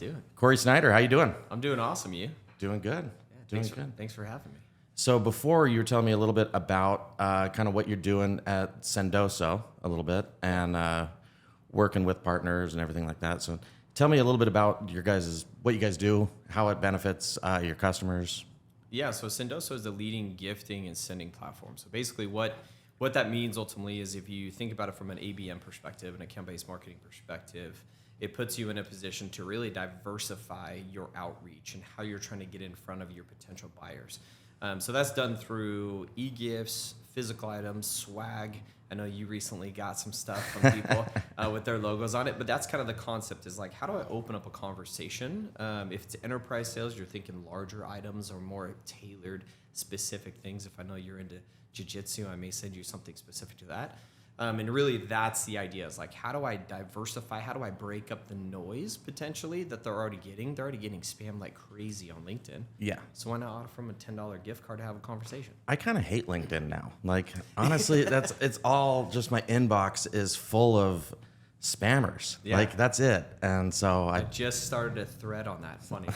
do it. Cory Snyder, how you doing? I'm doing awesome. You? Doing good. Yeah, thanks for having me. So before you were telling me a little bit about kind of what you're doing at Sendo a little bit and working with partners and everything like that. So tell me a little bit about what you guys do, how it benefits your customers. Yeah, so Sendo is the leading gifting and sending platform. So basically what that means ultimately is if you think about it from an ABM perspective, an account-based marketing perspective, it puts you in a position to really diversify your outreach and how you're trying to get in front of your potential buyers. So that's done through e-gifts, physical items, swag. I know you recently got some stuff from people with their logos on it, but that's kind of the concept is like, how do I open up a conversation? If it's enterprise sales, you're thinking larger items or more tailored, specific things. If I know you're into jiu-jitsu, I may send you something specific to that. And really that's the idea is like, how do I diversify? How do I break up the noise potentially that they're already getting? They're already getting spammed like crazy on LinkedIn. Yeah. So why not offer them a $10 gift card to have a conversation? I kind of hate LinkedIn now. Like, honestly, it's all just my inbox is full of spammers. Yeah. Like, that's it. And so I just started a thread on that, funny.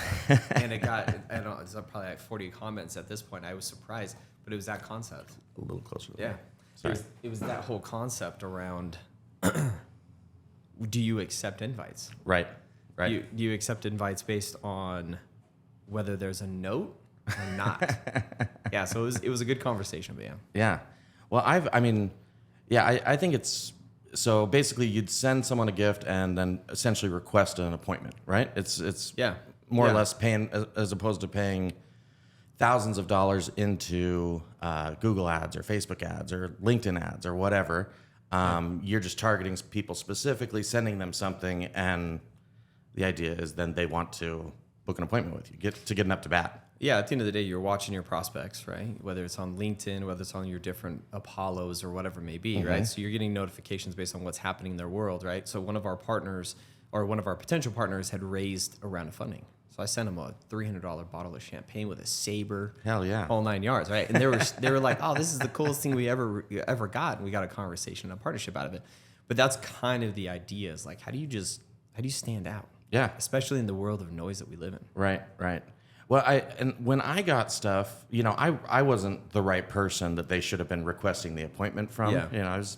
And it got, I don't know, it's probably like 40 comments at this point. I was surprised, but it was that concept. A little closer to that. It was that whole concept around, do you accept invites? Right. Do you accept invites based on whether there's a note or not? Yeah, so it was a good conversation, but yeah. Yeah. Well, I think it's, so basically you'd send someone a gift and then essentially request an appointment, right? It's more or less paying, as opposed to paying thousands of dollars into Google ads or Facebook ads or LinkedIn ads or whatever. You're just targeting people specifically, sending them something, and the idea is then they want to book an appointment with you, get an up to bat. Yeah, at the end of the day, you're watching your prospects, right? Whether it's on LinkedIn, whether it's on your different Apollos or whatever it may be, right? So you're getting notifications based on what's happening in their world, right? So one of our partners or one of our potential partners had raised a round of funding. So I sent them a $300 bottle of champagne with a saber. Hell yeah. All 9 yards, right? And they were like, oh, this is the coolest thing we ever got. And we got a conversation, a partnership out of it. But that's kind of the idea is like, how do you stand out? Yeah. Especially in the world of noise that we live in. Right. Well, when I got stuff, I wasn't the right person that they should have been requesting the appointment from. Yeah. I was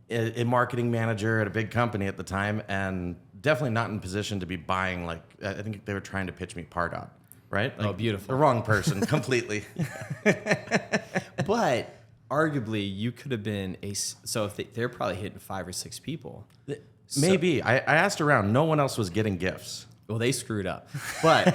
a marketing manager at a big company at the time, and definitely not in position to be buying, like, I think they were trying to pitch me Pardot, right? Like, beautiful. The wrong person completely. But arguably you could have been so if they're probably hitting 5 or 6 people. Maybe. I asked around. No one else was getting gifts. Well, they screwed up. But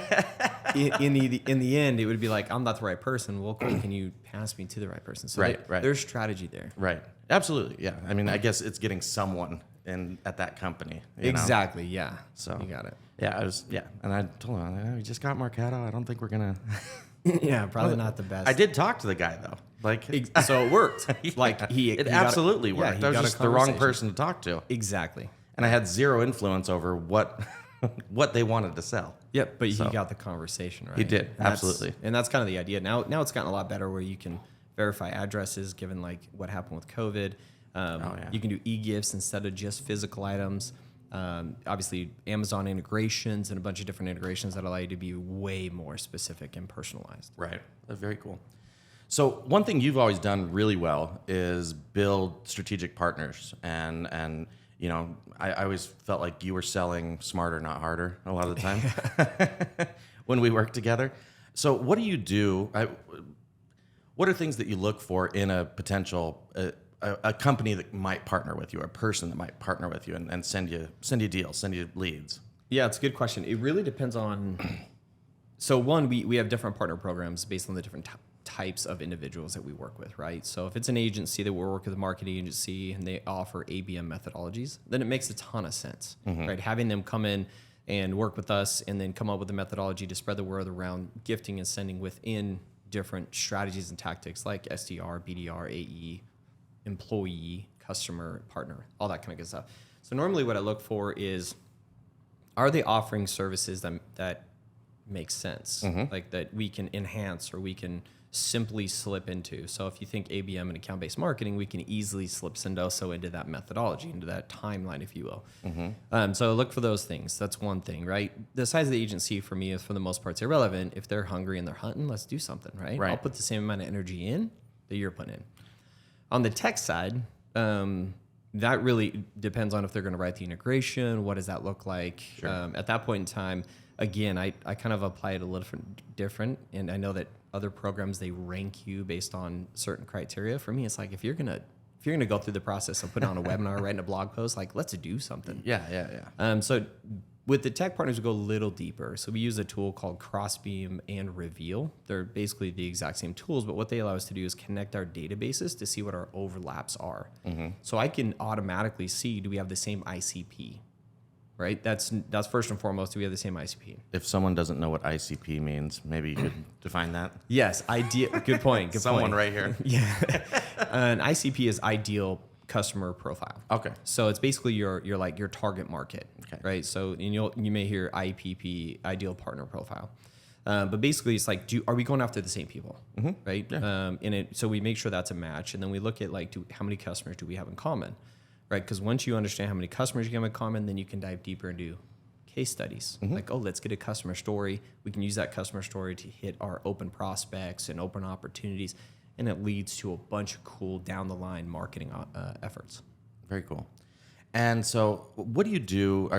in the end, it would be like, I'm not the right person. Well, cool, can you pass me to the right person? So right. There's strategy there. Right. Absolutely. Yeah. I mean, I guess it's getting someone at that company. Exactly. Yeah. So you got it. Yeah. And I told him, we just got Marketo. I don't think we're going to. Yeah. Probably not the best. I did talk to the guy though. Like, so it worked. Yeah. Like it absolutely worked. Yeah, I was just the wrong person to talk to. Exactly. And I had zero influence over what they wanted to sell. Yep, but he got the conversation, right? He did, absolutely. And that's kind of the idea. Now it's gotten a lot better where you can verify addresses given like what happened with COVID. You can do e-gifts instead of just physical items. Obviously, Amazon integrations and a bunch of different integrations that allow you to be way more specific and personalized. Right, that's very cool. So one thing you've always done really well is build strategic partners, and I always felt like you were selling smarter, not harder, a lot of the time when we worked together. So what do you do? What are things that you look for in a potential a company that might partner with you, or a person that might partner with you and send you deals, send you leads? Yeah, it's a good question. It really depends on. So one, we have different partner programs based on the different types of individuals that we work with, right? So if it's an agency that we're working with, a marketing agency, and they offer ABM methodologies, then it makes a ton of sense, right? Having them come in and work with us and then come up with a methodology to spread the word around gifting and sending within different strategies and tactics like SDR, BDR, AE, employee, customer, partner, all that kind of good stuff. So normally what I look for is, are they offering services that makes sense, like that we can enhance or we can simply slip into. So if you think ABM and account-based marketing, we can easily slip Sendo into that methodology, into that timeline, if you will. So look for those things. That's one thing, right? The size of the agency for me is, for the most part, irrelevant. If they're hungry and they're hunting, let's do something, right? I'll put the same amount of energy in that you're putting in. On the tech side, that really depends on if they're going to write the integration. What does that look like? At that point in time, again, I kind of apply it a little different. And I know that other programs, they rank you based on certain criteria. For me, it's like, if you're gonna go through the process of putting on a webinar, writing a blog post, like, let's do something. So with the tech partners, we go a little deeper. So we use a tool called Crossbeam and Reveal. They're basically the exact same tools, but what they allow us to do is connect our databases to see what our overlaps are. So I can automatically see, do we have the same ICP? Right? That's first and foremost, do we have the same ICP? If someone doesn't know what ICP means, maybe you could define that. Yes, good point. Someone right here. An ICP is ideal customer profile. Okay. So it's basically your target market. Okay. Right? So and you may hear IPP, ideal partner profile. But basically it's like, are we going after the same people? Right? Yeah. So we make sure that's a match, and then we look at how many customers do we have in common? Right? Because once you understand how many customers you have in common, then you can dive deeper into case studies. Like, let's get a customer story. We can use that customer story to hit our open prospects and open opportunities, and it leads to a bunch of cool down the line marketing efforts. Very cool. And so, what do you do?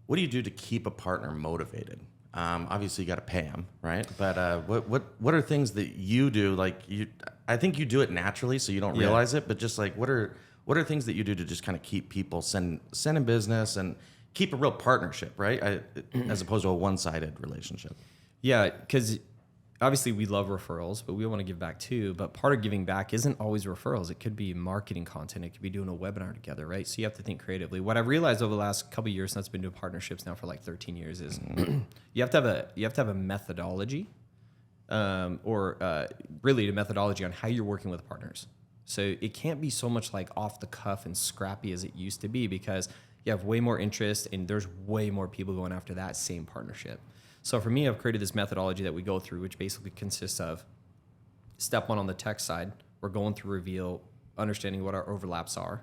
What do you do to keep a partner motivated? Obviously, you got to pay them, right? But what are things that you do? I think you do it naturally, so you don't realize it. But just like, what are things that you do to just kind of keep people sending business and keep a real partnership, right? As opposed to a one-sided relationship. Yeah, because obviously we love referrals, but we want to give back too. But part of giving back isn't always referrals. It could be marketing content. It could be doing a webinar together, right? So you have to think creatively. What I've realized over the last couple of years, since I've been doing partnerships now for like 13 years, is you have to have a methodology, really a methodology on how you're working with partners. So it can't be so much like off the cuff and scrappy as it used to be, because you have way more interest and there's way more people going after that same partnership. So for me, I've created this methodology that we go through, which basically consists of step one on the tech side. We're going through Reveal, understanding what our overlaps are.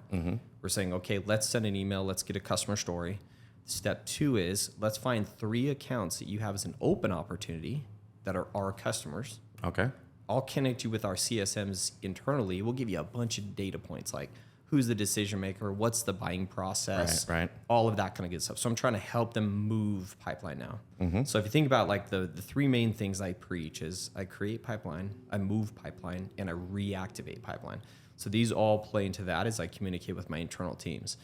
We're saying, okay, let's send an email. Let's get a customer story. Step two is let's find 3 accounts that you have as an open opportunity that are our customers. Okay. I'll connect you with our CSMs internally. We'll give you a bunch of data points like who's the decision maker, what's the buying process, right. all of that kind of good stuff. So I'm trying to help them move pipeline now. So if you think about like the 3 main things I preach is I create pipeline, I move pipeline, and I reactivate pipeline. So these all play into that as I communicate with my internal teams.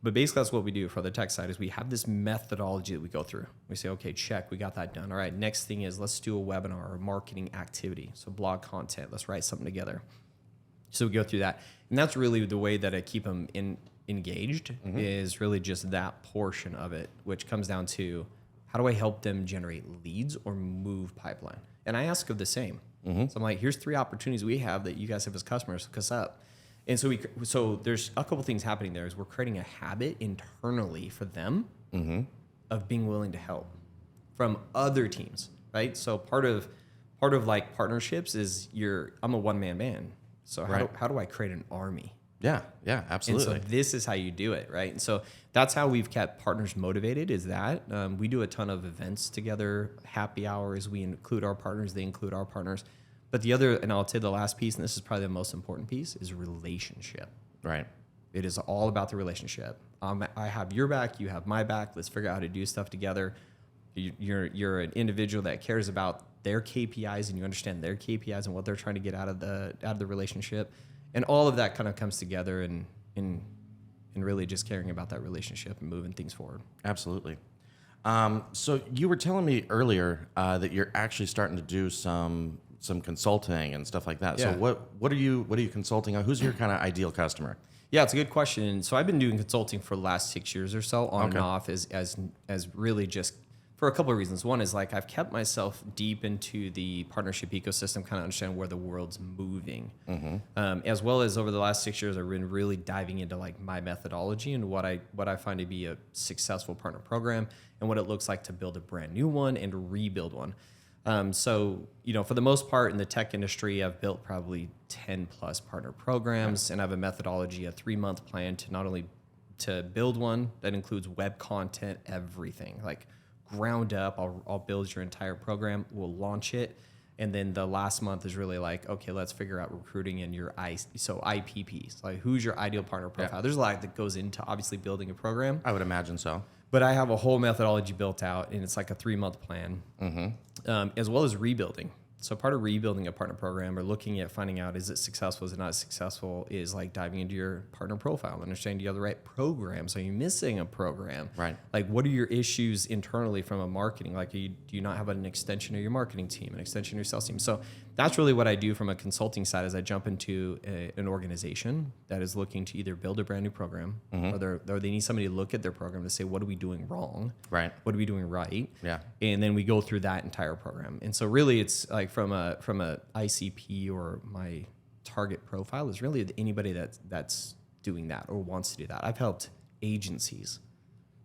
But basically that's what we do for the tech side is we have this methodology that we go through. We say, okay, check, we got that done. All right, next thing is let's do a webinar or a marketing activity. So blog content, let's write something together. So we go through that. And that's really the way that I keep them engaged is really just that portion of it, which comes down to how do I help them generate leads or move pipeline? And I ask of the same. So I'm like, here's 3 opportunities we have that you guys have as customers, hook us up. And so there's a couple things happening there is we're creating a habit internally for them of being willing to help from other teams, right? So part of like partnerships is I'm a one-man band. So how do I create an army? Yeah, absolutely. And so this is how you do it, right? And so that's how we've kept partners motivated is that we do a ton of events together, happy hours. We include our partners. They include our partners. But the other, and I'll say the last piece, and this is probably the most important piece, is relationship. Right. It is all about the relationship. I have your back, you have my back. Let's figure out how to do stuff together. You're an individual that cares about their KPIs and you understand their KPIs and what they're trying to get out of the relationship. And all of that kind of comes together and really just caring about that relationship and moving things forward. Absolutely. So you were telling me earlier that you're actually starting to do some consulting and stuff like that. Yeah. So what are you consulting on? Who's your kind of ideal customer? Yeah, it's a good question. So I've been doing consulting for the last 6 years or so, on and off, as really just for a couple of reasons. One is like I've kept myself deep into the partnership ecosystem, kind of understand where the world's moving, as well as over the last 6 years, I've been really diving into like my methodology and what I find to be a successful partner program and what it looks like to build a brand new one and rebuild one. So, for the most part in the tech industry, I've built probably 10 plus partner programs, and I have a methodology, a 3-month plan to not only to build one that includes web content, everything like ground up. I'll build your entire program. We'll launch it. And then the last month is really like, okay, let's figure out recruiting and your IPPs, like who's your ideal partner profile. Yeah. There's a lot that goes into obviously building a program. I would imagine so. But I have a whole methodology built out, and it's like a 3-month plan, as well as rebuilding. So part of rebuilding a partner program or looking at finding out, is it successful, is it not successful, is like diving into your partner profile, understanding do you have the right programs? Are you missing a program? Right. Like what are your issues internally from a marketing? Like do you not have an extension of your marketing team, an extension of your sales team? So that's really what I do from a consulting side is I jump into an organization that is looking to either build a brand new program or they need somebody to look at their program to say, what are we doing wrong? Right. What are we doing right? Yeah. And then we go through that entire program. And so really it's like from a ICP or my target profile is really anybody that's doing that or wants to do that. I've helped agencies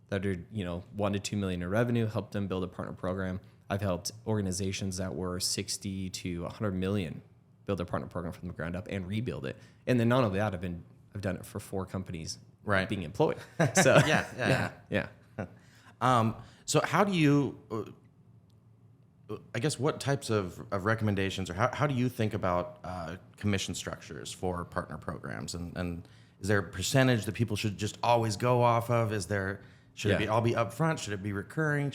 that are, 1 to 2 million in revenue, helped them build a partner program. I've helped organizations that were 60 to 100 million build their partner program from the ground up and rebuild it. And then not only that, I've done it for 4 companies being employed. So yeah. So how do you, I guess, what types of recommendations or how do you think about commission structures for partner programs? And is there a percentage that people should just always go off of? Should it all be upfront? Should it be recurring?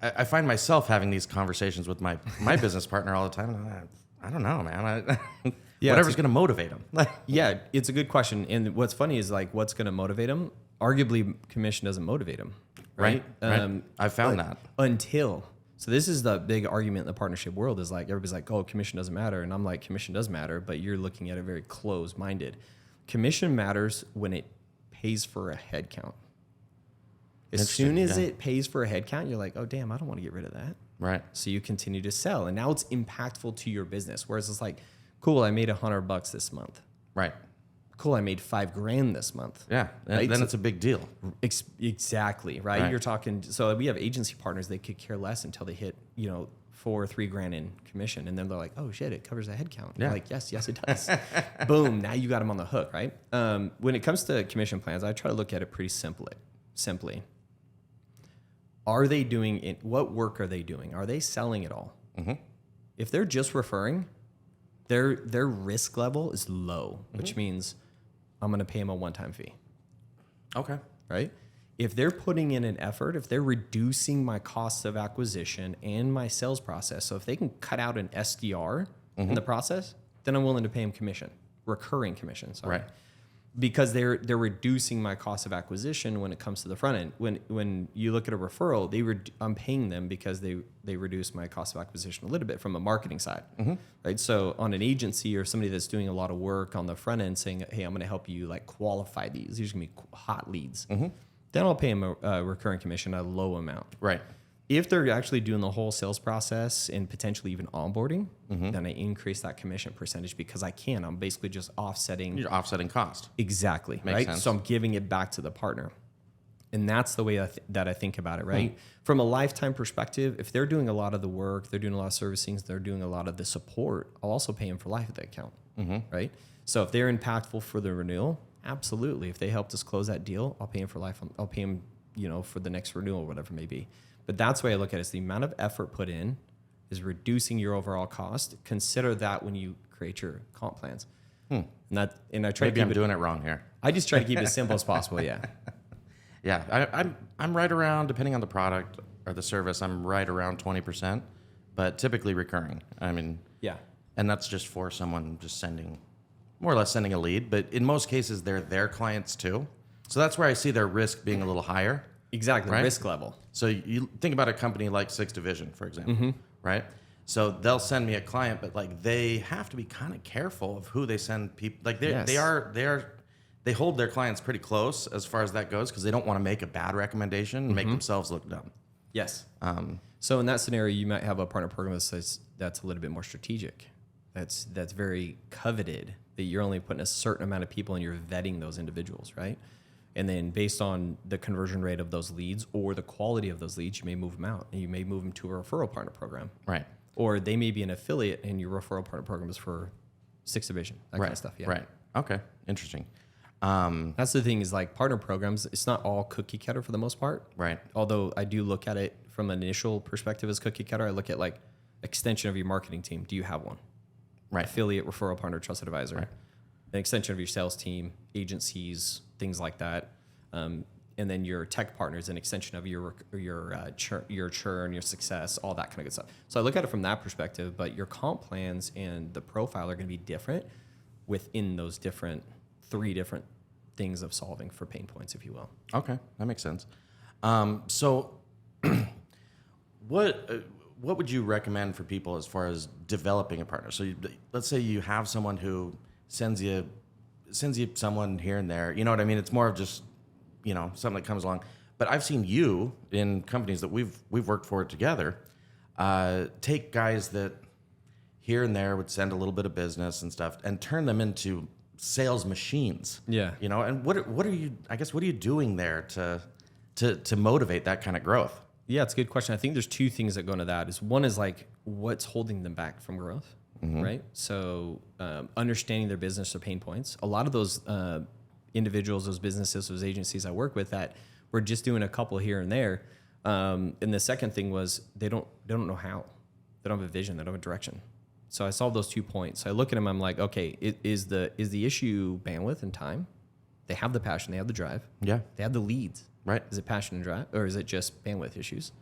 I find myself having these conversations with my business partner all the time. And I don't know, man. Whatever's going to motivate them. Yeah, it's a good question. And what's funny is like, what's going to motivate them? Arguably, commission doesn't motivate them, right? Right. I found that So this is the big argument in the partnership world is like everybody's like, oh, commission doesn't matter, and I'm like, commission does matter, but you're looking at it very closed-minded. Commission matters when it pays for a head count. As soon as it pays for a head count, you're like, oh, damn, I don't want to get rid of that. Right. So you continue to sell. And now it's impactful to your business. Whereas it's like, cool, I made $100 this month. Right. Cool, I made $5,000 this month. Yeah. Right? Then it's a big deal. Exactly. Right. You're talking, so we have agency partners, they could care less until they hit, $4,000 or $3,000 in commission. And then they're like, oh shit, it covers the head count. Yeah. You're like, yes, it does. Boom. Now you got them on the hook. Right. When it comes to commission plans, I try to look at it pretty simply. Are they doing it? What work are they doing? Are they selling it all? Mm-hmm. If they're just referring, their risk level is low, which means I'm going to pay them a one-time fee. Okay. Right? If they're putting in an effort, if they're reducing my costs of acquisition and my sales process, so if they can cut out an SDR in the process, then I'm willing to pay them commission, recurring commission. Sorry. Right. Because they're reducing my cost of acquisition when it comes to the front end. When you look at a referral, I'm paying them because they reduce my cost of acquisition a little bit from a marketing side, right? So on an agency or somebody that's doing a lot of work on the front end, saying, "Hey, I'm going to help you like qualify these. These are going to be hot leads." Then I'll pay them a recurring commission at a low amount. Right. If they're actually doing the whole sales process and potentially even onboarding, then I increase that commission percentage because I can. I'm basically just offsetting. You're offsetting cost. Exactly. Makes sense. So I'm giving it back to the partner. And that's the way that I think about it, right? From a lifetime perspective, if they're doing a lot of the work, they're doing a lot of servicing, they're doing a lot of the support, I'll also pay them for life at that account, right? So if they're impactful for the renewal, absolutely. If they helped us close that deal, I'll pay them for life. I'll pay them, for the next renewal, whatever it may be. But that's the way I look at it. Is the amount of effort put in is reducing your overall cost. Consider that when you create your comp plans. And I try. Maybe I'm doing it wrong here. I just try to keep it as simple as possible. Yeah. Yeah. I'm right around, depending on the product or the service, I'm right around 20%, but typically recurring. I mean, yeah. And that's just for someone just more or less sending a lead. But in most cases, they're their clients too. So that's where I see their risk being a little higher. Exactly, right? Risk level. So you think about a company like 6 Division, for example, right? So they'll send me a client, but like they have to be kind of careful of who they send people. Like they are they hold their clients pretty close as far as that goes because they don't want to make a bad recommendation and make themselves look dumb. Yes. So in that scenario, you might have a partner program that's a little bit more strategic. That's very coveted, that you're only putting a certain amount of people and you're vetting those individuals, right? And then based on the conversion rate of those leads or the quality of those leads, you may move them out and you may move them to a referral partner program. Right. Or they may be an affiliate and your referral partner program is for 6th division, that kind of stuff. Yeah. Right. Okay. Interesting. That's the thing is like partner programs, it's not all cookie cutter for the most part. Right. Although I do look at it from an initial perspective as cookie cutter. I look at like extension of your marketing team. Do you have one? Right. Affiliate, referral partner, trusted advisor. Right. An extension of your sales team, agencies, things like that. And then your tech partners, an extension of your churn, your success, all that kind of good stuff. So I look at it from that perspective, but your comp plans and the profile are going to be different within those three different things of solving for pain points, if you will. Okay, that makes sense. So what would you recommend for people as far as developing a partner? So let's say you have someone who sends you someone here and there. You know what I mean? It's more of just, something that comes along. But I've seen you in companies that we've worked for together, take guys that here and there would send a little bit of business and stuff and turn them into sales machines. Yeah. And what are you doing there to motivate that kind of growth? Yeah, it's a good question. I think there's two things that go into that. One is like what's holding them back from growth, right? So understanding their business or pain points. A lot of those individuals, those businesses, those agencies I work with that were just doing a couple here and there. And the second thing was they don't know how. They don't have a vision. They don't have a direction. So I solved those 2 points. So I look at them. I'm like, okay, is the issue bandwidth and time? They have the passion. They have the drive. Yeah. They have the leads. Right. Is it passion and drive, or is it just bandwidth issues?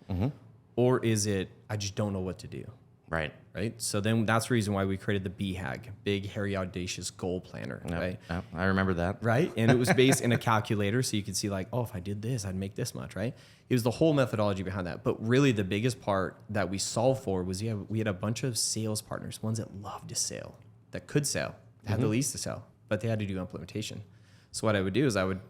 Or is it I just don't know what to do? Right. Right. So then that's the reason why we created the BHAG, Big Hairy Audacious Goal Planner. Yep. Right. Yep. I remember that. Right. And it was based in a calculator, so you could see like, oh, if I did this, I'd make this much. Right. It was the whole methodology behind that. But really, the biggest part that we solved for was we had a bunch of sales partners, ones that loved to sell, that could sell, that had the leads to sell, but they had to do implementation. So what I would do is I would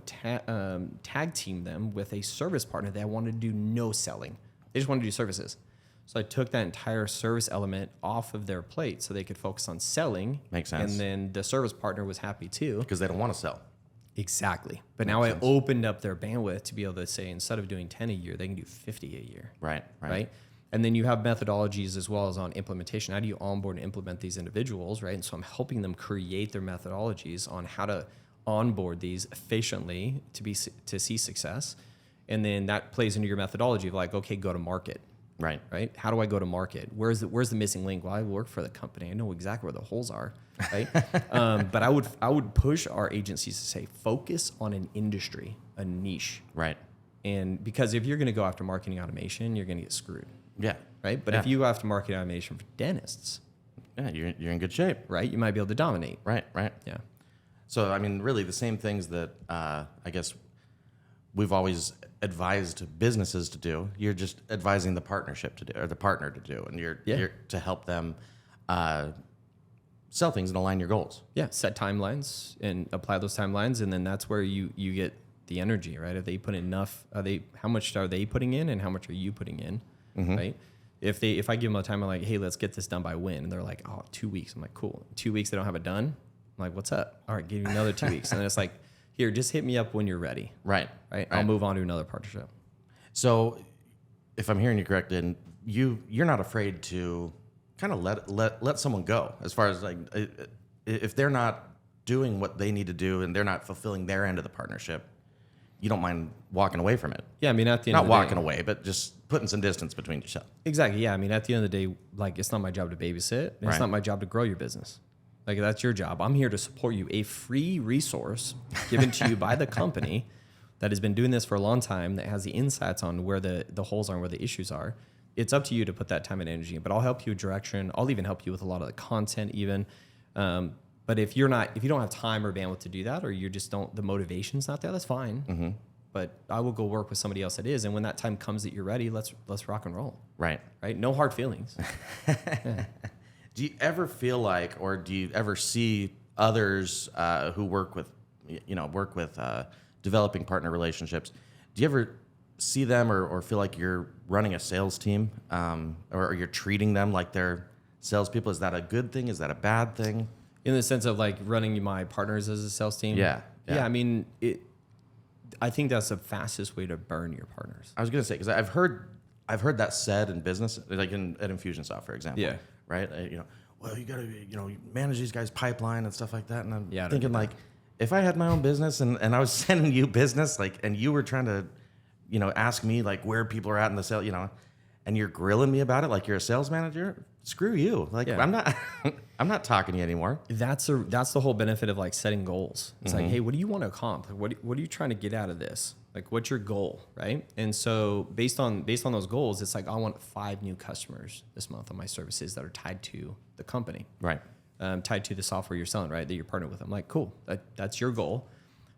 tag team them with a service partner that wanted to do no selling. They just wanted to do services. So I took that entire service element off of their plate so they could focus on selling. Makes sense. And then the service partner was happy too. Because they don't want to sell. Exactly. But now I opened up their bandwidth to be able to say, instead of doing 10 a year, they can do 50 a year. Right. And then you have methodologies as well as on implementation. How do you onboard and implement these individuals, right? And so I'm helping them create their methodologies on how to onboard these efficiently to see success. And then that plays into your methodology of like, okay, go to market. Right. How do I go to market? Where's the missing link? Well, I work for the company. I know exactly where the holes are. Right. But I would push our agencies to say, focus on an industry, a niche. Right. And because if you're going to go after marketing automation, you're going to get screwed. Yeah. Right. But if you go after marketing automation for dentists, you're in good shape. Right. You might be able to dominate. Right. Yeah. So, I mean, really the same things that I guess we've always advised businesses to do, you're just advising the partnership to do, or the partner to do, and you're to help them sell things and align your goals. Yeah, set timelines and apply those timelines, and then that's where you get the energy, right? If they put enough, how much are they putting in, and how much are you putting in, right? If I give them a time, I'm like, hey, let's get this done by when, and they're like, oh, 2 weeks. I'm like, cool. 2 weeks they don't have it done. I'm like, what's up? All right, give me another 2 weeks, and then it's like, here, just hit me up when you're ready. Right. I'll move on to another partnership. So, if I'm hearing you correct, then you're not afraid to kind of let someone go, as far as like if they're not doing what they need to do and they're not fulfilling their end of the partnership, you don't mind walking away from it. Yeah, I mean, at the end not of the walking day, away, but just putting some distance between yourself. Exactly. Yeah, I mean, at the end of the day, like it's not my job to babysit. It's not my job to grow your business. Like that's your job. I'm here to support you. A free resource given to you by the company that has been doing this for a long time, that has the insights on where the holes are and where the issues are. It's up to you to put that time and energy in, but I'll help you with direction. I'll even help you with a lot of the content even. But if you don't have time or bandwidth to do that, or the motivation's not there, that's fine. But I will go work with somebody else that is. And when that time comes that you're ready, let's rock and roll. Right. No hard feelings. Yeah. Do you ever feel like, or do you ever see others who work with work with developing partner relationships. Do you ever see them or feel like you're running a sales team, or you're treating them like they're salespeople? Is that a good thing? Is that a bad thing? In the sense of like running my partners as a sales team? Yeah. I mean, I think that's the fastest way to burn your partners. I was going to say, because I've heard that said in business, like at Infusionsoft, for example. Yeah. Right. Well, you got to, manage these guys' pipeline and stuff like that. And I'm Yeah, thinking like, if I had my own business and I was sending you business, like, and you were trying to, ask me like where people are at in the sale, and you're grilling me about it like you're a sales manager, screw you. Like, I'm not talking to you anymore. That's the whole benefit of like setting goals. It's like, hey, what do you want to accomplish? What are you trying to get out of this? Like, what's your goal, right? And so based on those goals, it's like, I want 5 new customers this month on my services that are tied to the company, right? Tied to the software you're selling, right? That you're partnered with. I'm like, cool, that's your goal.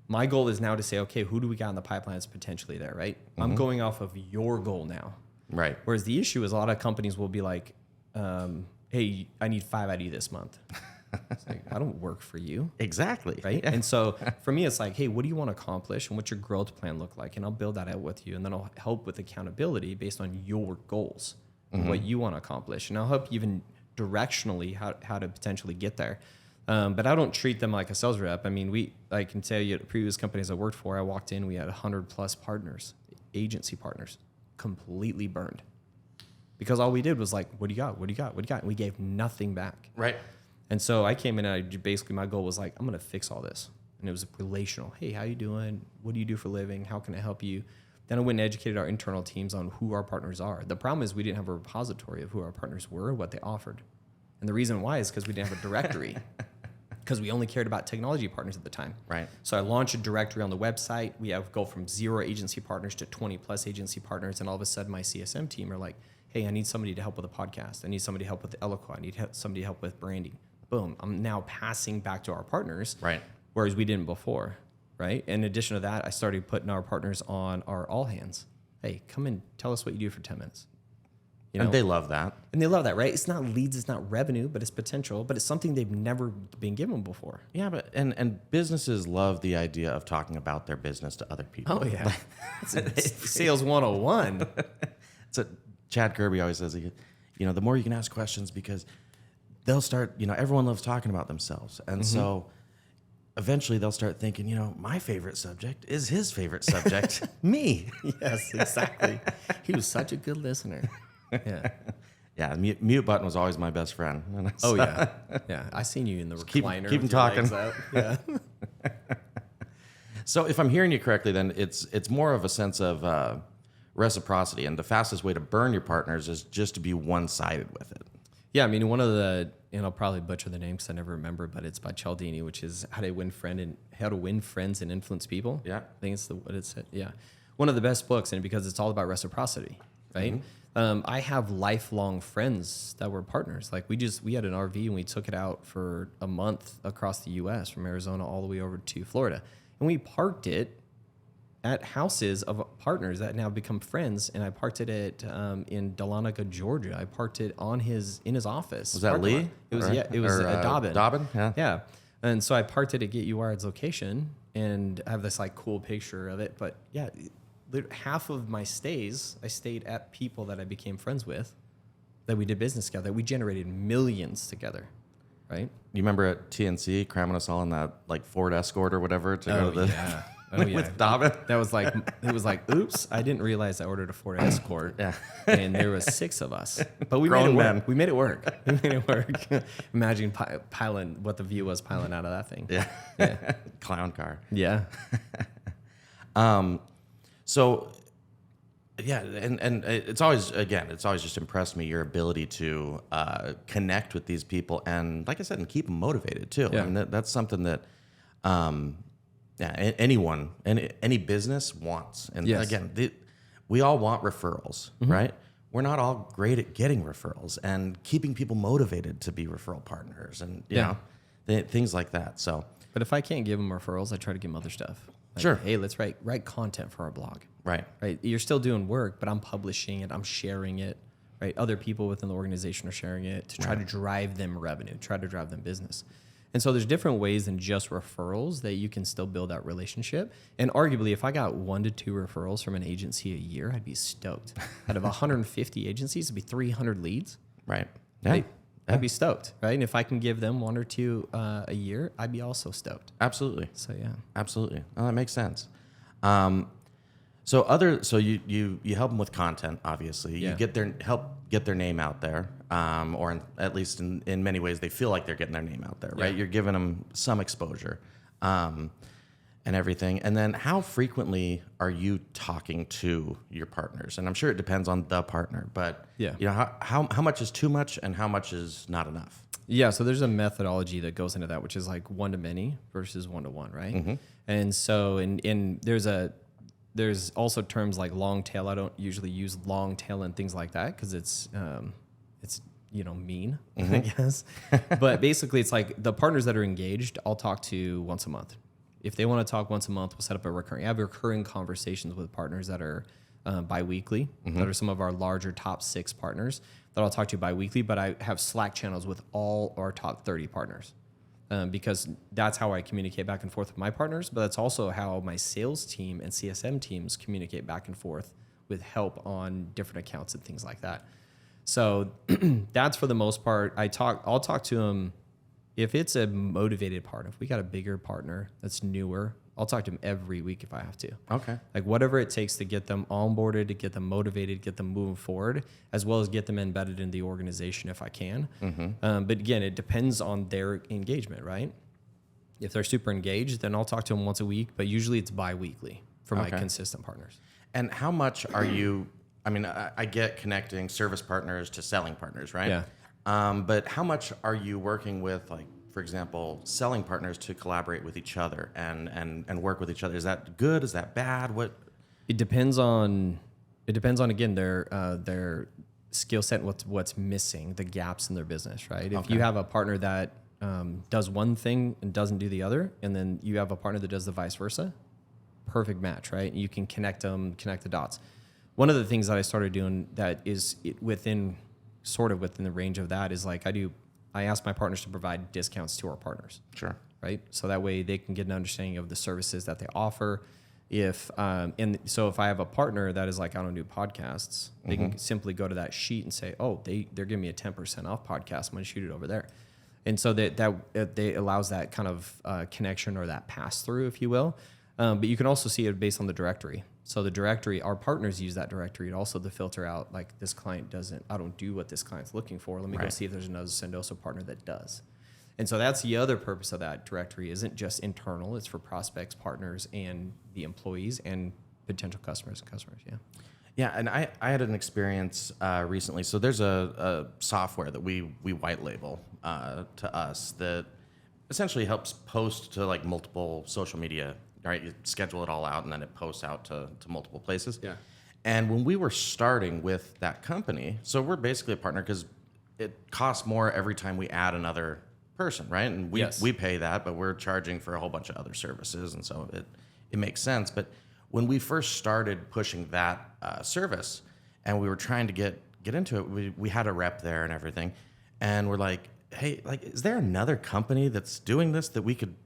My goal is now to say, okay, who do we got in the pipeline that's potentially there, right? I'm going off of your goal now. Right. Whereas the issue is a lot of companies will be like, hey, I need 5 out of you this month. It's like, I don't work for you. Exactly. Right. Yeah. And so for me, it's like, hey, what do you want to accomplish and what's your growth plan look like? And I'll build that out with you. And then I'll help with accountability based on your goals and what you want to accomplish. And I'll help you even directionally how to potentially get there. But I don't treat them like a sales rep. I mean, I can tell you at previous companies I worked for, I walked in, we had 100+ partners, agency partners, completely burned. Because all we did was like, what do you got? What do you got? What do you got? And we gave nothing back. Right. And so I came in and basically my goal was like, I'm going to fix all this. And it was relational. Hey, how you doing? What do you do for a living? How can I help you? Then I went and educated our internal teams on who our partners are. The problem is we didn't have a repository of who our partners were, what they offered. And the reason why is because we didn't have a directory. Because we only cared about technology partners at the time. Right. So I launched a directory on the website. We go from 0 agency partners to 20+ agency partners. And all of a sudden my CSM team are like, hey, I need somebody to help with a podcast. I need somebody to help with Eloqua. I need somebody to help with branding. Boom. I'm now passing back to our partners. Right. Whereas we didn't before. Right. In addition to that, I started putting our partners on our all hands. Hey, come in, tell us what you do for 10 minutes. And they love that. And they love that, right? It's not leads, it's not revenue, but it's potential, but it's something they've never been given before. Yeah, but and businesses love the idea of talking about their business to other people. Oh, yeah. It's sales 101. So Chad Kirby always says, the more you can ask questions, because they'll start, everyone loves talking about themselves. And so eventually they'll start thinking, my favorite subject is his favorite subject, me. Yes, exactly. He was such a good listener. Yeah. Yeah, mute button was always my best friend. Oh, yeah. Yeah, I seen you in the recliner. Keep him talking. Yeah. So if I'm hearing you correctly, then it's more of a sense of reciprocity, and the fastest way to burn your partners is just to be one-sided with it. Yeah, I mean, one of the, and I'll probably butcher the name because I never remember, but it's by Cialdini, which is how to win friends and influence people. Yeah. I think it's what it said. Yeah. One of the best books, and because it's all about reciprocity, right? I have lifelong friends that were partners. Like we had an RV and we took it out for a month across the U.S. from Arizona all the way over to Florida. And we parked it at houses of partners that now become friends. And I parked it at in Dahlonega, Georgia. I parked it in his office. Was that Lee? Lot. It was it was Dobbin. Dobbin, yeah. Yeah. And so I parked it at Get You Wired's location and I have this like cool picture of it. But yeah, half of my stays, I stayed at people that I became friends with, that we did business together. We generated millions together, right? You remember at TNC cramming us all in that like Ford Escort or whatever to go to the with Dobbin? That was like, it was like, oops, I didn't realize I ordered a Ford Escort. Yeah. And there was 6 of us, but we made it work. We made it work. We made it work. Imagine piling what the view was piling out of that thing. Yeah. Clown car. Yeah. So, yeah, and it's always just impressed me, your ability to connect with these people and, like I said, and keep them motivated too. Yeah. I mean, that's something that, any business wants. And again, we all want referrals, right? We're not all great at getting referrals and keeping people motivated to be referral partners and you know things like that. So, but if I can't give them referrals, I try to give them other stuff. Like, sure. Hey, let's write content for our blog. Right. You're still doing work, but I'm publishing it. I'm sharing it. Right. Other people within the organization are sharing it to try to drive them revenue, try to drive them business. And so there's different ways than just referrals that you can still build that relationship. And arguably, if I got 1 to 2 referrals from an agency a year, I'd be stoked. Out of 150 agencies, it'd be 300 leads. Right. Yeah. I'd be stoked, right? And if I can give them 1 or 2 a year, I'd be also stoked. Absolutely. So yeah, absolutely. Oh, that makes sense. So you help them with content, obviously. You help get their name out there, or at least in many ways, they feel like they're getting their name out there, right? Yeah. You're giving them some exposure, and everything. And then, how frequently are you talking to your partners? And I'm sure it depends on the partner, but how much is too much, and how much is not enough? Yeah, so there's a methodology that goes into that, which is like 1 to many versus 1 to 1, right? Mm-hmm. And so there's also terms like long tail. I don't usually use long tail and things like that because it's mean, I guess. But basically, it's like the partners that are engaged, I'll talk to once a month. If they want to talk once a month, we'll set up I have recurring conversations with partners that are bi-weekly, that are some of our larger top 6 partners that I'll talk to bi-weekly, but I have Slack channels with all our top 30 partners. Because that's how I communicate back and forth with my partners, but that's also how my sales team and CSM teams communicate back and forth with help on different accounts and things like that. So that's for the most part. I'll talk to them if it's a motivated partner. If we got a bigger partner that's newer, I'll talk to them every week if I have to. Okay. Like whatever it takes to get them onboarded, to get them motivated, get them moving forward, as well as get them embedded in the organization if I can. Mm-hmm. But again, it depends on their engagement, right? If they're super engaged, then I'll talk to them once a week, but usually it's bi-weekly for my consistent partners. And how much are you, I get connecting service partners to selling partners, right? Yeah. But how much are you working with, like, for example, selling partners to collaborate with each other and work with each other? Is that good? Is that bad? What? It depends on again their skill set, what's missing, the gaps in their business, right? If you have a partner that does one thing and doesn't do the other, and then you have a partner that does the vice versa, perfect match, right? You can connect the dots. One of the things that I started doing that is within the range of that is like I ask my partners to provide discounts to our partners. Sure. Right. So that way they can get an understanding of the services that they offer. So if I have a partner that is like, I don't do podcasts, they can simply go to that sheet and say, oh, they're giving me a 10% off podcast. I'm going to shoot it over there. And so that allows that kind of connection or that pass through, if you will. But you can also see it based on the directory. So the directory, our partners use that directory also to filter out, like, this client I don't do what this client's looking for. Let me go see if there's another Sendoso partner that does. And so that's the other purpose of that directory. Isn't just internal. It's for prospects, partners, and the employees and potential customers. Yeah. Yeah, and I had an experience recently. So there's a software that we white label to us that essentially helps post to, like, multiple social media. Right, you schedule it all out, and then it posts out to multiple places. Yeah. And when we were starting with that company, so we're basically a partner because it costs more every time we add another person, right? And we pay that, but we're charging for a whole bunch of other services, and so it makes sense. But when we first started pushing that service, and we were trying to get into it, we had a rep there and everything, and we're like, hey, like, is there another company that's doing this that we could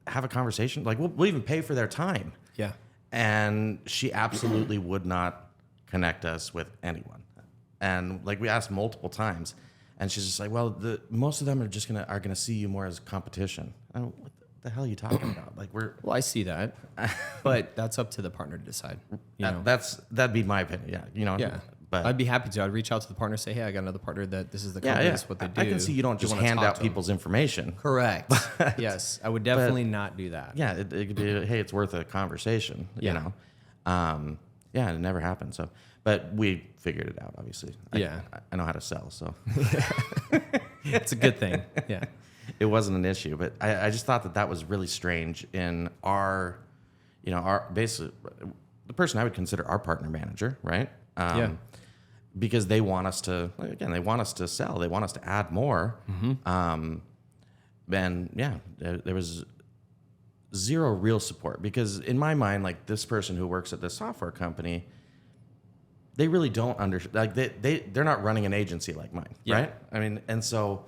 have a conversation? Like, we'll even pay for their time. Yeah. And she absolutely would not connect us with anyone. And, like, we asked multiple times, and she's just like, well, most of them are gonna see you more as competition. I don't, what the hell are you talking about? Like, well, I see that, but that's up to the partner to decide. That'd be my opinion. Yeah. Yeah. But I'd be happy to. I'd reach out to the partner, say, hey, I got another partner that this is the company, this is what they do. I can see you don't just hand out people's information. Correct. Yes. I would definitely not do that. Yeah. It could be, hey, it's worth a conversation, you know? It never happened. So, but we figured it out, obviously. I know how to sell, so. It's a good thing. Yeah. It wasn't an issue, but I just thought that was really strange in our basically the person I would consider our partner manager, right? Because they want us to, again, they want us to sell. They want us to add more. Mm-hmm. There was zero real support because in my mind, like, this person who works at this software company, they really don't understand. Like, they're not running an agency like mine, right? I mean, and so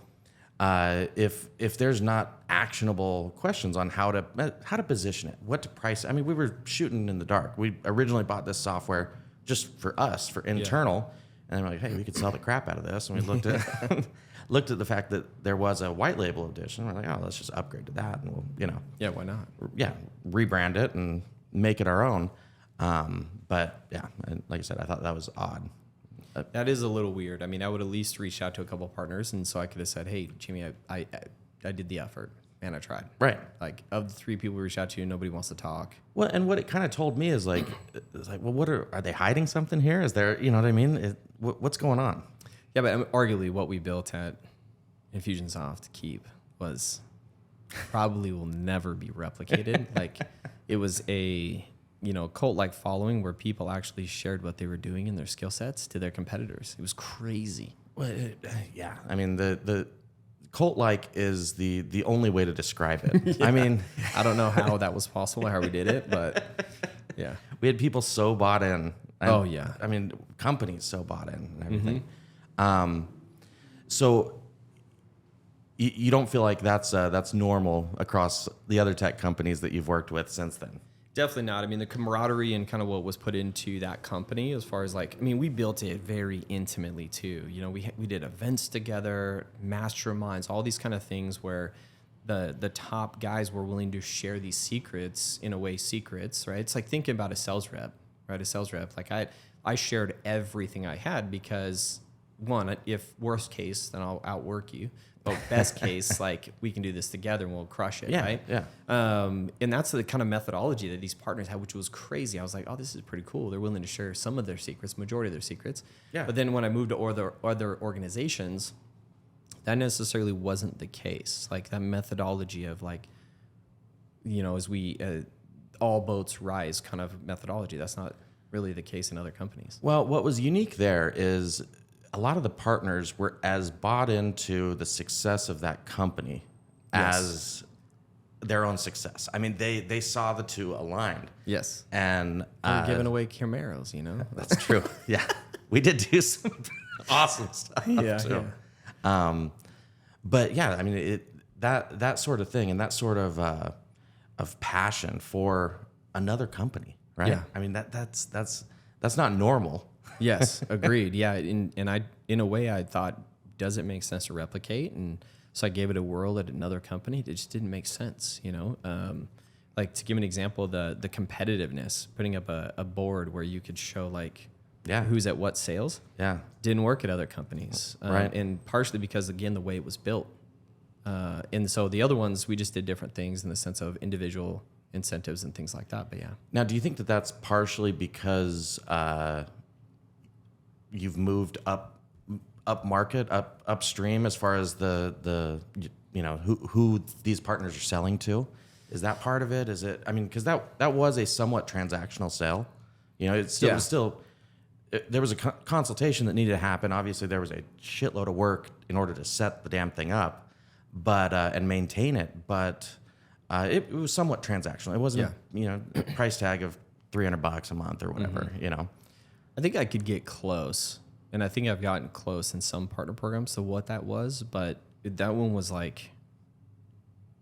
if there's not actionable questions on how to position it, what to price it. I mean, we were shooting in the dark. We originally bought this software just for us, for internal, and then we're like, hey, we could sell the crap out of this. And we looked at looked at the fact that there was a white label edition. We're like, oh, let's just upgrade to that, and we'll, why not? Rebrand it and make it our own. But yeah, and like I said, I thought that was odd. That is a little weird. I mean, I would at least reach out to a couple of partners, and so I could have said, hey, Jimmy, I did the effort, and I tried. Right. Like, of the 3 people we reached out to, nobody wants to talk. Well, and what it kind of told me is like, well, what are they hiding something here? Is there, you know what I mean? What's going on? Yeah, but arguably what we built at Infusionsoft Keep was probably will never be replicated. Like, it was a cult-like following where people actually shared what they were doing in their skill sets to their competitors. It was crazy. Well, yeah. I mean, the cult-like is the only way to describe it. Yeah. I mean, I don't know how that was possible, how we did it, but yeah. We had people so bought in. Oh, yeah. I mean, companies so bought in and everything. Mm-hmm. So you don't feel like that's normal across the other tech companies that you've worked with since then? Definitely not. I mean, the camaraderie and kind of what was put into that company as far as like, I mean, we built it very intimately too. We did events together, masterminds, all these kind of things where the top guys were willing to share these secrets, in a way, secrets, right? It's like thinking about a sales rep, right? A sales rep. Like I shared everything I had because, one, if worst case, then I'll outwork you. But best case, like, we can do this together and we'll crush it, right? Yeah. And that's the kind of methodology that these partners had, which was crazy. I was like, oh, this is pretty cool. They're willing to share some of their secrets, majority of their secrets. Yeah. But then when I moved to other organizations, that necessarily wasn't the case. Like, that methodology of like, as we all boats rise kind of methodology, that's not really the case in other companies. Well, what was unique there is a lot of the partners were as bought into the success of that company as their own success. I mean, they saw the two aligned. Yes. And we're giving away Camaros, That's true. Yeah. We did do some awesome stuff. Yeah. Too. Yeah. But yeah, I mean, that sort of thing and that sort of passion for another company, right? Yeah. I mean, that's not normal. Yes, agreed. Yeah, in a way, I thought, does it make sense to replicate? And so I gave it a whirl at another company. It just didn't make sense, Like, to give an example, the competitiveness, putting up a board where you could show like, who's at what sales. Yeah, didn't work at other companies, right? And partially because, again, the way it was built. And so the other ones, we just did different things in the sense of individual incentives and things like that. But yeah. Now, do you think that that's partially because you've moved up market, upstream as far as the who these partners are selling to? Is that part of it? Is it? I mean, because that was a somewhat transactional sale. It still was still. There was a consultation that needed to happen. Obviously, there was a shitload of work in order to set the damn thing up, but and maintain it. But it was somewhat transactional. It wasn't a price tag of $300 a month or whatever. Mm-hmm. I think I could get close, and I think I've gotten close in some partner programs to what that was, but that one was like,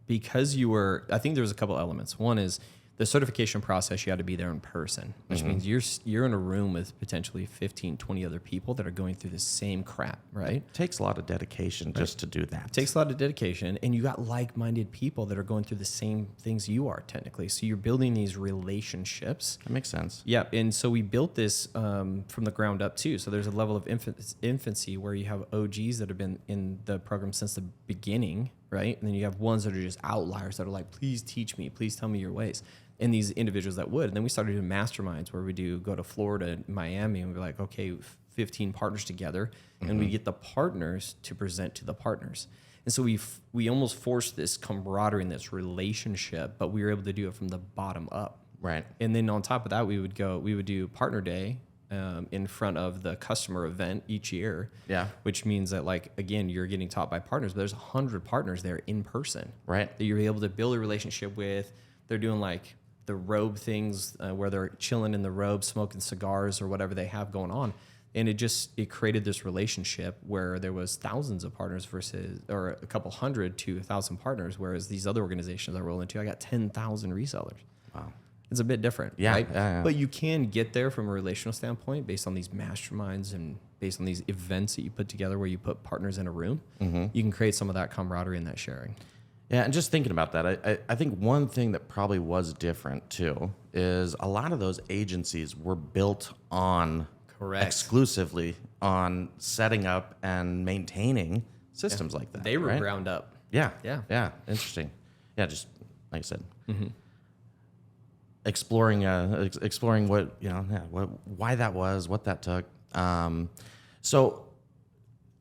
because I think there was a couple elements. One is the certification process, you had to be there in person, which means you're in a room with potentially 15, 20 other people that are going through the same crap, right? It takes a lot of dedication just to do that. It takes a lot of dedication, and you got like-minded people that are going through the same things you are technically. So you're building these relationships. That makes sense. Yeah, and so we built this from the ground up too. So there's a level of infancy where you have OGs that have been in the program since the beginning, right? And then you have ones that are just outliers that are like, please teach me, please tell me your ways. And these individuals that would. And then we started doing masterminds where we go to Florida, Miami, and we're like, okay, 15 partners together. And we get the partners to present to the partners. And so we almost forced this camaraderie and this relationship, but we were able to do it from the bottom up. Right. And then on top of that, we would do partner day in front of the customer event each year. Yeah. Which means that, like, again, you're getting taught by partners, but there's 100 partners there in person. Right. That you're able to build a relationship with. They're doing like the robe things where they're chilling in the robe, smoking cigars or whatever they have going on. And it created this relationship where there was thousands of partners or a couple hundred to 1,000 partners, whereas these other organizations I roll into, I got 10,000 resellers. Wow. It's a bit different, Yeah, right? yeah. But you can get there from a relational standpoint based on these masterminds and based on these events that you put together where you put partners in a room. You can create some of that camaraderie and that sharing. Yeah, and just thinking about that, I think one thing that probably was different too is a lot of those agencies were built on exclusively on setting up and maintaining systems like that. They were right? ground up. Yeah. Yeah. Yeah. Interesting. Yeah. Just like I said, exploring what, why that was, what that took. So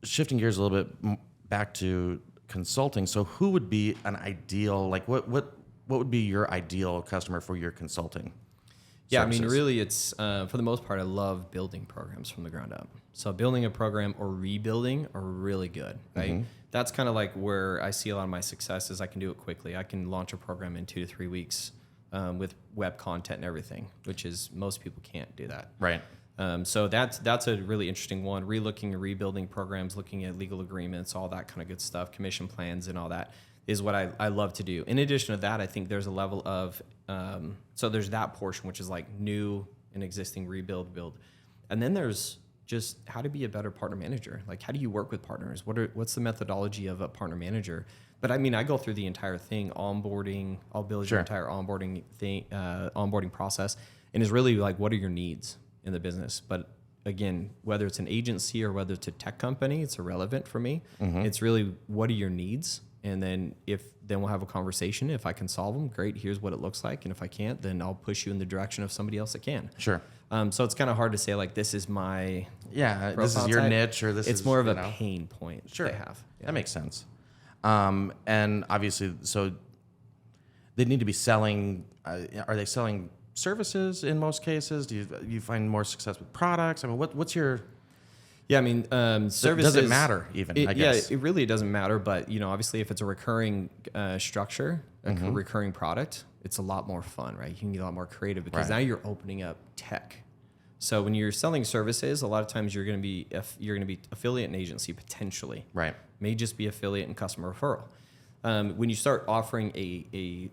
shifting gears a little bit back to consulting. So who would be an ideal, like what would be your ideal customer for your consulting? Yeah, services? I mean, really, it's for the most part, I love building programs from the ground up. So building a program or rebuilding are really good, right? That's kind of like where I see a lot of my success is I can do it quickly. I can launch a program in 2 to 3 weeks with web content and everything, which is most people can't do that. Right. So that's a really interesting one. Relooking and rebuilding programs, looking at legal agreements, all that kind of good stuff, commission plans and all that is what I love to do. In addition to that, I think there's a level of, so there's that portion, which is like new and existing, rebuild, build. And then there's just how to be a better partner manager. Like, how do you work with partners? What's the methodology of a partner manager? But I mean, I go through the entire thing, onboarding, I'll build your entire onboarding thing, onboarding process. And it's really like, what are your needs in the business? But again, whether it's an agency or whether it's a tech company, it's irrelevant for me. It's really, what are your needs? And then then we'll have a conversation. If I can solve them, great. Here's what it looks like. And if I can't, then I'll push you in the direction of somebody else that can. Sure. So it's kind of hard to say like, this is my this is your type. niche, or it's more of a pain point Sure. they have. Yeah. That makes sense. And obviously, so they need to be selling. Are they selling services in most cases? Do you find more success with products? I mean, what's your Yeah, I mean, services. Does it matter even? I guess. Yeah, it really doesn't matter. But obviously, if it's a recurring structure, a recurring product, it's a lot more fun, right? You can get a lot more creative because now you're opening up tech. So when you're selling services, a lot of times you're going to be affiliate and agency potentially. Right. May just be affiliate and customer referral. When you start offering a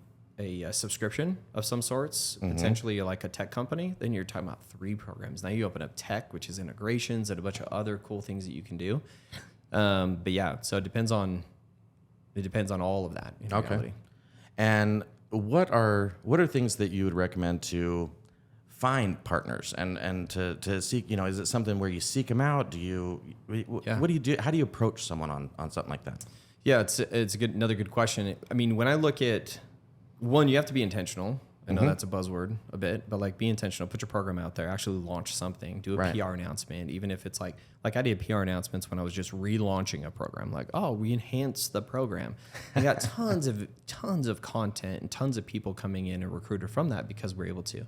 subscription of some sorts, potentially like a tech company, then you're talking about 3 programs. Now you open up tech, which is integrations and a bunch of other cool things that you can do. But yeah, so it depends on all of that in reality. And what are things that you would recommend to find partners and to seek, is it something where you seek them out? What do you do? How do you approach someone on something like that? Yeah, it's another good question. I mean, when I look at one, you have to be intentional. I know that's a buzzword a bit, but like, be intentional, put your program out there, actually launch something, do a PR announcement, even if it's like I did PR announcements when I was just relaunching a program, like, oh, we enhanced the program. I got tons of content and tons of people coming in and recruited from that because we're able to.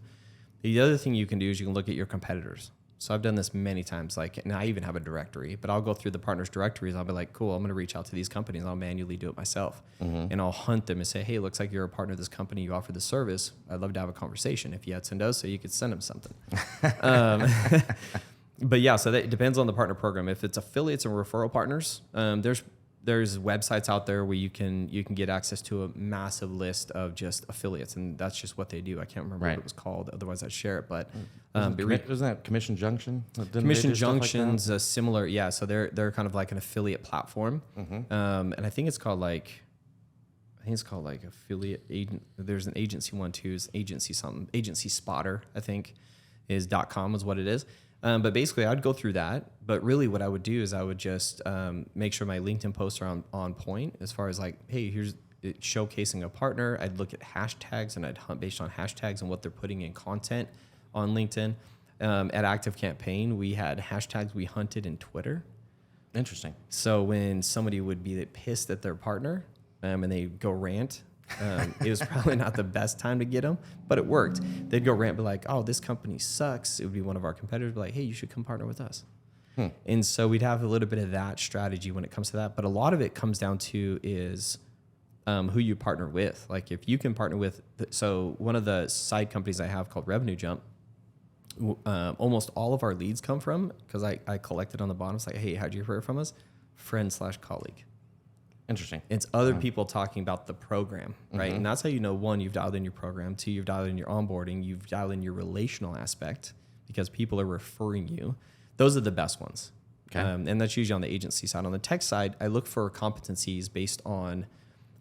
The other thing you can do is you can look at your competitors. So I've done this many times, and I even have a directory, but I'll go through the partners directories. I'll be like, cool, I'm going to reach out to these companies. I'll manually do it myself. And I'll hunt them and say, hey, it looks like you're a partner of this company. You offer this service. I'd love to have a conversation. If you had Sendo, so you could send them something. But yeah, so that depends on the partner program. If it's affiliates and referral partners, there's websites out there where you can get access to a massive list of just affiliates, and that's just what they do. I can't remember what it was called. Otherwise, I'd share it. But isn't that Commission Junction? Commission Junction's a similar, yeah. So they're kind of like an affiliate platform, and I think it's called like affiliate agent. There's an agency one too. Is agency Spotter, I think, is .com is what it is. But basically, I'd go through that. But really, what I would do is I would just make sure my LinkedIn posts are on point as far as like, hey, here's it showcasing a partner. I'd look at hashtags and I'd hunt based on hashtags and what they're putting in content on LinkedIn. At ActiveCampaign, we had hashtags we hunted in Twitter. Interesting. So when somebody would be pissed at their partner and they go rant, it was probably not the best time to get them, but it worked. They'd go rant, be like, oh, this company sucks. It would be one of our competitors, be like, hey, you should come partner with us. And so we'd have a little bit of that strategy when it comes to that. But a lot of it comes down to is who you partner with. Like if you can partner with, so one of the side companies I have called Revenue Jump, almost all of our leads come from, because I collected on the bottom. It's like, hey, how'd you hear from us? Friend/colleague. Interesting. It's other people talking about the program, right? And that's how you know, one, you've dialed in your program. Two, you've dialed in your onboarding. You've dialed in your relational aspect because people are referring you. Those are the best ones. Okay. And that's usually on the agency side. On the tech side, I look for competencies based on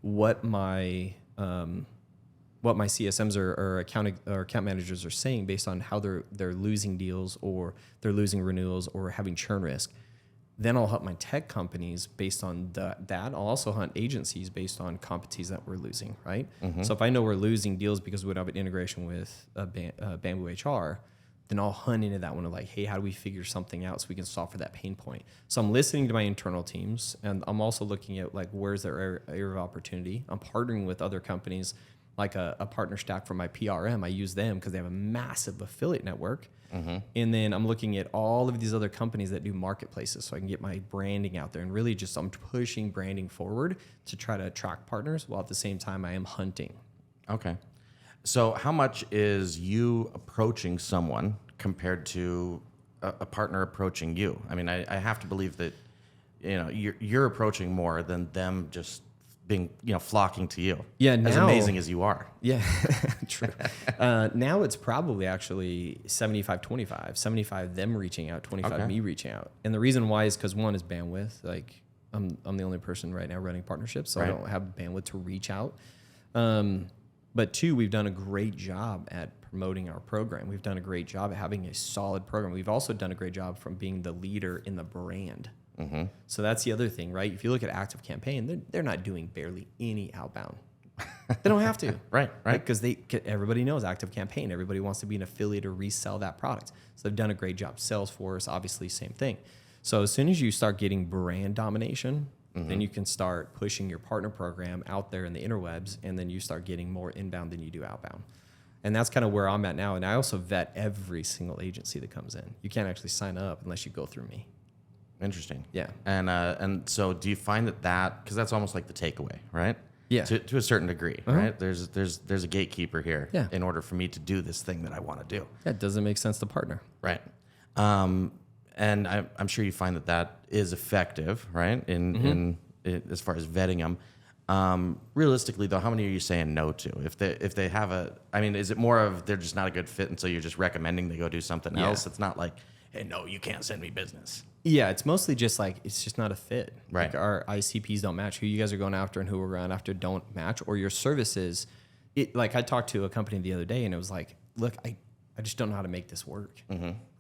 what my CSMs or account managers are saying based on how they're losing deals or they're losing renewals or having churn risk. Then I'll help my tech companies based on that. I'll also hunt agencies based on competencies that we're losing, right? So if I know we're losing deals because we don't have an integration with Bamboo HR, then I'll hunt into that one of like, hey, how do we figure something out so we can solve for that pain point? So I'm listening to my internal teams, and I'm also looking at like, where's their area of opportunity? I'm partnering with other companies, like a partner stack for my PRM. I use them because they have a massive affiliate network. And then I'm looking at all of these other companies that do marketplaces so I can get my branding out there. And really just I'm pushing branding forward to try to attract partners while at the same time I am hunting. Okay. So how much is you approaching someone compared to a partner approaching you? I mean, I have to believe that, you know, you're approaching more than them just being, you know, flocking to you. Yeah, as amazing as you are. Yeah, true. Now it's probably actually 75-25. 75 them reaching out, 25 me reaching out. And the reason why is because one is bandwidth. Like I'm the only person right now running partnerships, so I don't have bandwidth to reach out. But two, we've done a great job at promoting our program. We've done a great job at having a solid program. We've also done a great job from being the leader in the brand. So that's the other thing, right? If you look at ActiveCampaign, they're not doing barely any outbound. They don't have to. Right. Because everybody knows ActiveCampaign. Everybody wants to be an affiliate or resell that product. So they've done a great job. Salesforce, obviously, same thing. So as soon as you start getting brand domination, then you can start pushing your partner program out there in the interwebs, and then you start getting more inbound than you do outbound. And that's kind of where I'm at now. And I also vet every single agency that comes in. You can't actually sign up unless you go through me. Interesting. Yeah. And so do you find that because that's almost like the takeaway, right? Yeah. To a certain degree, right? There's a gatekeeper here in order for me to do this thing that I want to do. Yeah, it doesn't make sense to partner. Right. And I'm sure you find that is effective, right? In as far as vetting them. Realistically, though, how many are you saying no to? If they have is it more of they're just not a good fit, and so you're just recommending they go do something else? It's not like, hey, no, you can't send me business. Yeah, it's mostly just like it's just not a fit. Right. Like our ICPs don't match. Who you guys are going after and who we're going after don't match, or your services. Like I talked to a company the other day, and it was like, look, I just don't know how to make this work.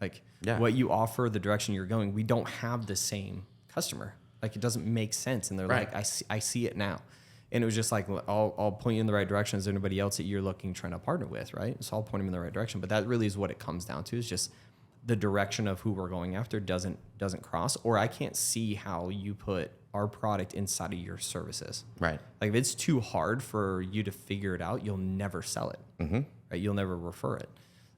Like what you offer, the direction you're going, we don't have the same customer. Like it doesn't make sense. And they're like, I see it now. And it was just like, I'll point you in the right direction. Is there anybody else that you're trying to partner with, right? So I'll point them in the right direction. But that really is what it comes down to, is just the direction of who we're going after doesn't cross, or I can't see how you put our product inside of your services. Right. Like if it's too hard for you to figure it out, you'll never sell it. Right? You'll never refer it.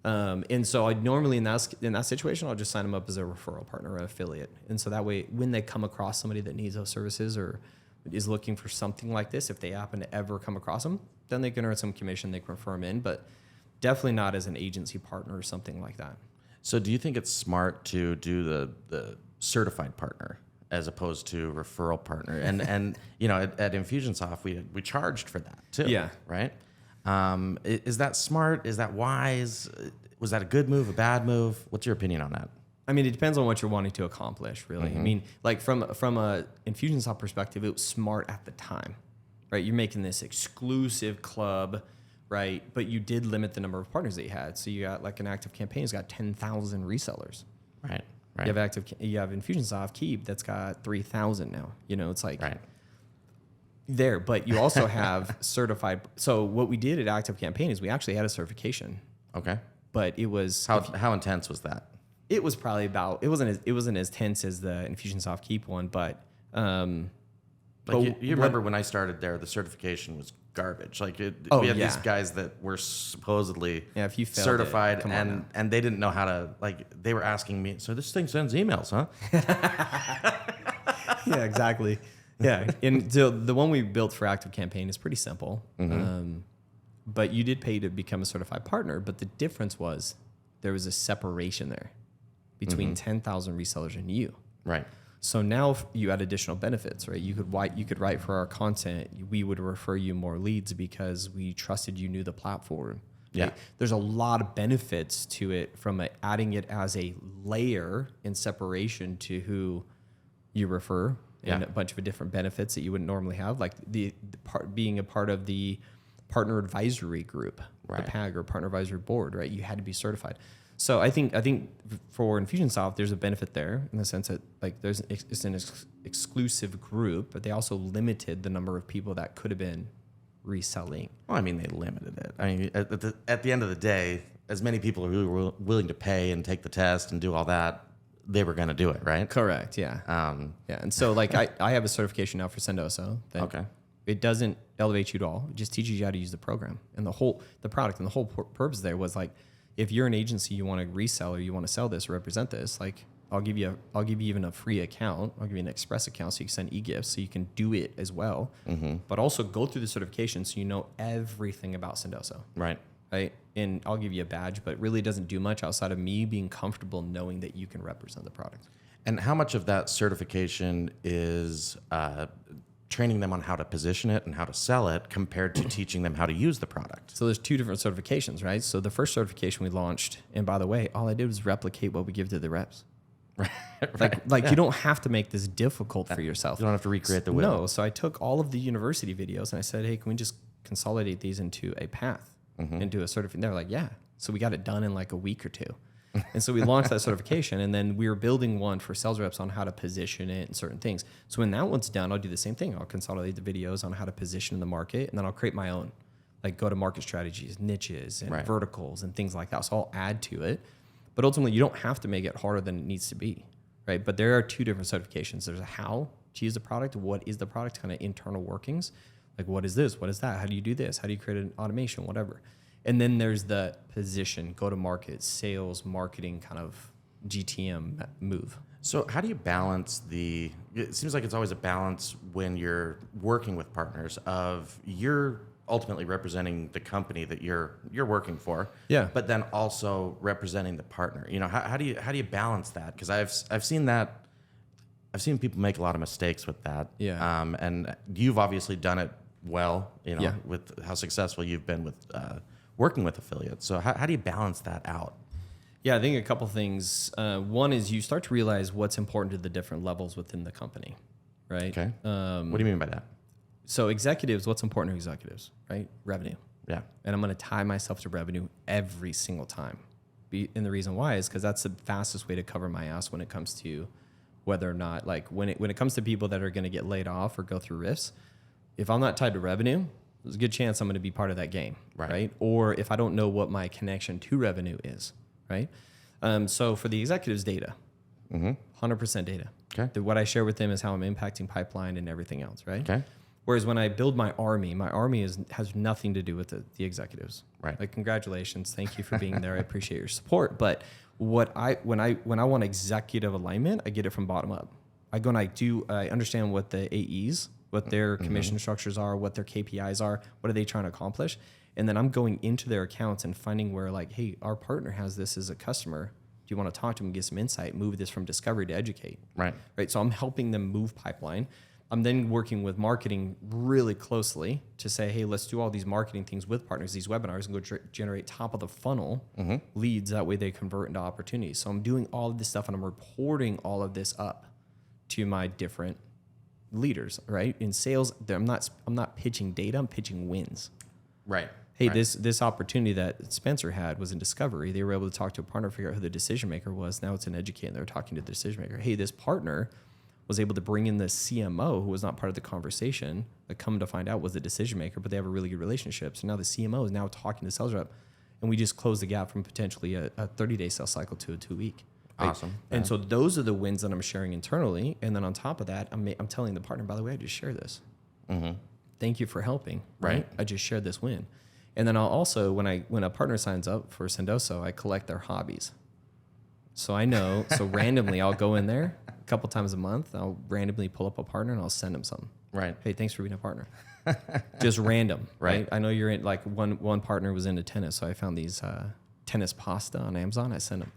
And so I normally in that situation, I'll just sign them up as a referral partner or an affiliate. And so that way, when they come across somebody that needs those services or is looking for something like this, if they happen to ever come across them, then they can earn some commission, they can refer them in, but definitely not as an agency partner or something like that. So do you think it's smart to do the certified partner as opposed to referral partner? And you know, at Infusionsoft, we charged for that too. Yeah. Right. Is that smart? Is that wise? Was that a good move, a bad move? What's your opinion on that? I mean, it depends on what you're wanting to accomplish, really. I mean, like from a Infusionsoft perspective, it was smart at the time, right? You're making this exclusive club, right? But you did limit the number of partners that you had. So you got like an ActiveCampaign has got 10,000 resellers. Right. You have Infusionsoft Keep that's got 3,000 now. You know, it's like there. But you also have certified. So what we did at ActiveCampaign is we actually had a certification. Okay. But it was how intense was that? It was probably about it wasn't as tense as the Infusionsoft Keep one, but you remember when I started there, the certification was garbage. Like we had these guys that were supposedly if you certified, and they didn't know how to, like, they were asking me, so this thing sends emails, huh? Yeah, exactly. Yeah, and so the one we built for ActiveCampaign is pretty simple. But you did pay to become a certified partner. But the difference was there was a separation there between 10,000 resellers and you. Right. So now you add additional benefits, right? You could write for our content. We would refer you more leads because we trusted you knew the platform. Yeah. Right? There's a lot of benefits to it from adding it as a layer in separation to who you refer, and a bunch of different benefits that you wouldn't normally have, like the part being a part of the partner advisory group, the PAG or partner advisory board, right? You had to be certified. So I think for Infusionsoft, there's a benefit there in the sense that like it's an exclusive group, but they also limited the number of people that could have been reselling. Well, I mean, they limited it. I mean, at the end of the day, as many people who were willing to pay and take the test and do all that, they were going to do it, right? Correct. Yeah. Yeah. And so like I have a certification now for Sendo. Okay. It doesn't elevate you at all. It just teaches you how to use the program and the product, and the whole purpose there was like, if you're an agency, you want to resell or you want to sell this or represent this, like I'll give you even a free account. I'll give you an express account so you can send e-gifts so you can do it as well, but also go through the certification so you know everything about Sendoso. Right. And I'll give you a badge, but it really doesn't do much outside of me being comfortable knowing that you can represent the product. And how much of that certification is training them on how to position it and how to sell it compared to teaching them how to use the product? So there's two different certifications, right? So the first certification we launched, and by the way, all I did was replicate what we give to the reps. Right. Like you don't have to make this difficult for yourself. You don't have to recreate the wheel. No. So I took all of the university videos and I said, hey, can we just consolidate these into a path, into a certificate? They're like, yeah. So we got it done in like a week or two. And so we launched that certification, and then we were building one for sales reps on how to position it and certain things. So when that one's done, I'll do the same thing. I'll consolidate the videos on how to position in the market, and then I'll create my own, like go-to-market strategies, niches, and verticals and things like that. So I'll add to it. But ultimately, you don't have to make it harder than it needs to be, right? But there are two different certifications. There's a how to use the product, what is the product, kind of internal workings, like what is this, what is that, how do you do this, how do you create an automation, whatever. And then there's the position, go-to-market, sales, marketing kind of GTM move. So how do you balance it seems like it's always a balance when you're working with partners of you're ultimately representing the company that you're working for, but then also representing the partner. You know, how do you balance that? Because I've seen people make a lot of mistakes with that. Yeah. And you've obviously done it well, you know, with how successful you've been with working with affiliates. So how do you balance that out? Yeah, I think a couple things. One is you start to realize what's important to the different levels within the company, right? Okay. What do you mean by that? So executives, what's important to executives, right? Revenue. Yeah. And I'm going to tie myself to revenue every single time. And the reason why is because that's the fastest way to cover my ass when it comes to whether or not, like when it comes to people that are going to get laid off or go through rifts, if I'm not tied to revenue, there's a good chance I'm going to be part of that game, right? Or if I don't know what my connection to revenue is, right? So for the executives, data, 100% data. Okay. What I share with them is how I'm impacting pipeline and everything else, right? Okay. Whereas when I build my army has nothing to do with the executives. Right. Like, congratulations, thank you for being there. I appreciate your support. But when I want executive alignment, I get it from bottom up. I go and I understand what the AEs, what their commission structures are, what their KPIs are, what are they trying to accomplish, and then I'm going into their accounts and finding where, like, hey, our partner has this as a customer. Do you want to talk to them and get some insight? Move this from discovery to educate. Right. So I'm helping them move pipeline. I'm then working with marketing really closely to say, hey, let's do all these marketing things with partners, these webinars, and go generate top of the funnel leads. That way they convert into opportunities. So I'm doing all of this stuff, and I'm reporting all of this up to my different leaders, right? In sales, I'm not pitching data, I'm pitching wins. Right. Hey, this opportunity that Spencer had was in discovery. They were able to talk to a partner, figure out who the decision maker was. Now it's in educate, and they're talking to the decision maker. Hey, this partner was able to bring in the CMO, who was not part of the conversation, that come to find out was the decision maker, but they have a really good relationship. So now the CMO is now talking to the sales rep, and we just closed the gap from potentially a 30-day sales cycle to a 2-week. Awesome. And so those are the wins that I'm sharing internally. And then on top of that, I'm telling the partner, by the way, I just shared this. Thank you for helping. Right. I just shared this win. And then I'll also, when a partner signs up for Sendoso, I collect their hobbies. So I know, randomly I'll go in there a couple times a month. I'll randomly pull up a partner and I'll send them something. Right. Hey, thanks for being a partner. Just random. Right. I know you're in, like one partner was into tennis. So I found these tennis pasta on Amazon, I send them.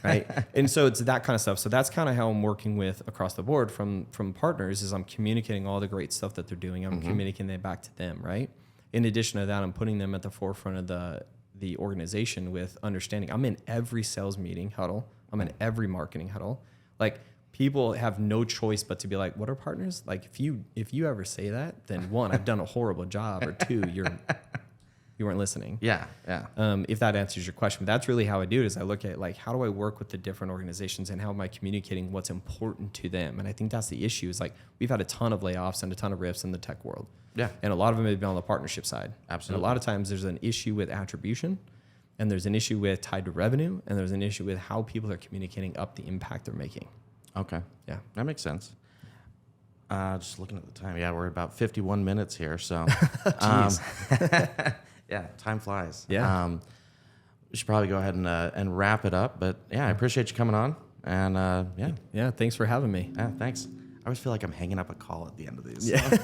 Right. And so it's that kind of stuff. So that's kind of how I'm working with across the board from partners is I'm communicating all the great stuff that they're doing. I'm communicating that back to them. Right. In addition to that, I'm putting them at the forefront of the organization with understanding. I'm in every sales meeting huddle. I'm in every marketing huddle. Like, people have no choice but to be like, what are partners? Like, if you ever say that, then one, I've done a horrible job, or two, you weren't listening. Yeah. If that answers your question. But that's really how I do it, is I look at, like, how do I work with the different organizations and how am I communicating what's important to them? And I think that's the issue, is like, we've had a ton of layoffs and a ton of rifts in the tech world. Yeah. And a lot of them have been on the partnership side. Absolutely. And a lot of times there's an issue with attribution, and there's an issue with tied to revenue, and there's an issue with how people are communicating up the impact they're making. Okay. Yeah. That makes sense. Just looking at the time. Yeah, we're about 51 minutes here. So, yeah, time flies. Yeah. We should probably go ahead and wrap it up. But yeah, I appreciate you coming on. And Yeah. Thanks for having me. Yeah, thanks. I always feel like I'm hanging up a call at the end of these. Yeah.